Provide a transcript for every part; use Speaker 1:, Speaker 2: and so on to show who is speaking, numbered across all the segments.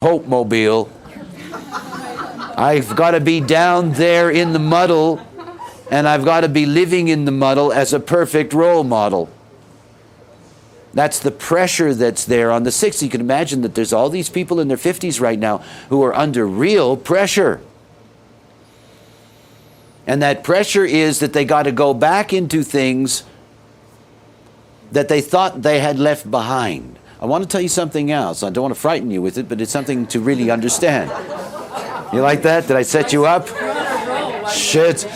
Speaker 1: Hope Mobile. I've got to be down there in the muddle, and I've got to be living in the muddle as a perfect role model. That's the pressure that's there on the 6th. You can imagine that there's all these people in their 50s right now who are under real pressure. And that pressure is that they got to go back into things that they thought they had left behind. I want to tell you something else. I don't want to frighten you with it, but it's something to really understand. You like that? Did I set you up? Shit.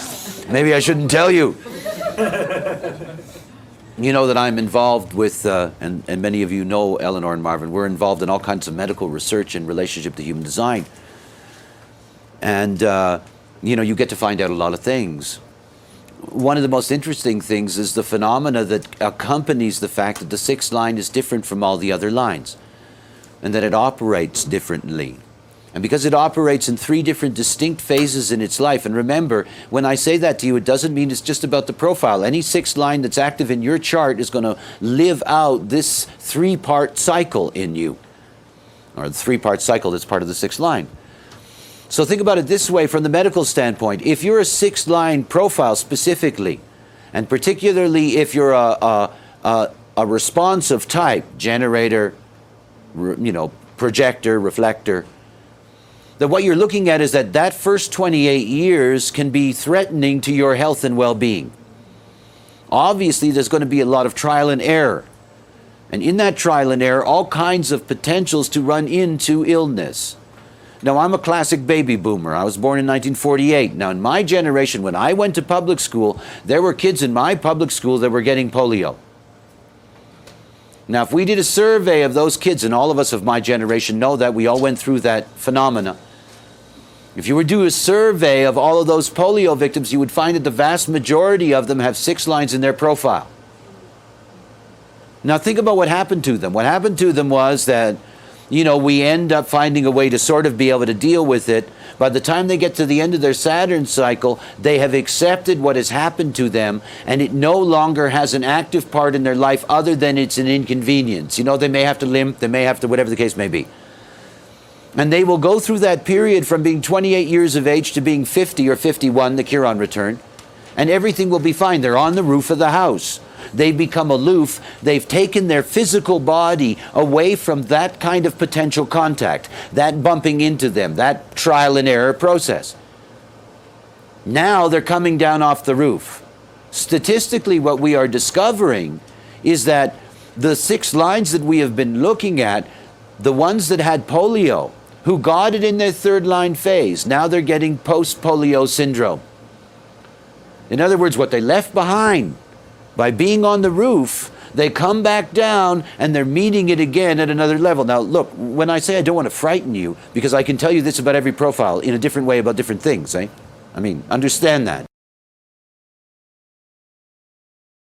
Speaker 1: Maybe I shouldn't tell you. You know that I'm involved with, and many of you know Eleanor and Marvin, we're involved in all kinds of medical research in relationship to human design. And, you know, you get to find out a lot of things. One of the most interesting things is the phenomena that accompanies the fact that the 6th line is different from all the other lines, and that it operates differently. And because it operates in 3 different distinct phases in its life, and remember, when I say that to you, it doesn't mean it's just about the profile. Any 6th line that's active in your chart is going to live out this 3-part cycle in you, or the 3-part cycle that's part of the 6th line. So think about it this way from the medical standpoint. If you're a 6th line profile specifically, and particularly if you're a responsive type, generator, you know, projector, reflector, then what you're looking at is that first 28 years can be threatening to your health and well-being. Obviously, there's going to be a lot of trial and error. And in that trial and error, all kinds of potentials to run into illness. Now, I'm a classic baby boomer. I was born in 1948. Now, in my generation, when I went to public school, there were kids in my public school that were getting polio. Now, if we did a survey of those kids, and all of us of my generation know that, we all went through that phenomena. If you were to do a survey of all of those polio victims, you would find that the vast majority of them have 6 lines in their profile. Now, think about what happened to them. What happened to them was that, you know, we end up finding a way to sort of be able to deal with it. By the time they get to the end of their Saturn cycle, they have accepted what has happened to them, and it no longer has an active part in their life other than it's an inconvenience. You know, they may have to limp, they may have to, whatever the case may be. And they will go through that period from being 28 years of age to being 50 or 51, the Chiron return, and everything will be fine. They're on the roof of the house. They become aloof. They've taken their physical body away from that kind of potential contact, that bumping into them, that trial and error process. Now they're coming down off the roof. Statistically, what we are discovering is that the 6 lines that we have been looking at, the ones that had polio, who got it in their 3rd line phase, now they're getting post-polio syndrome. In other words, what they left behind by being on the roof, they come back down and they're meeting it again at another level. Now, look, when I say I don't want to frighten you, because I can tell you this about every profile in a different way about different things, eh? I mean, understand that.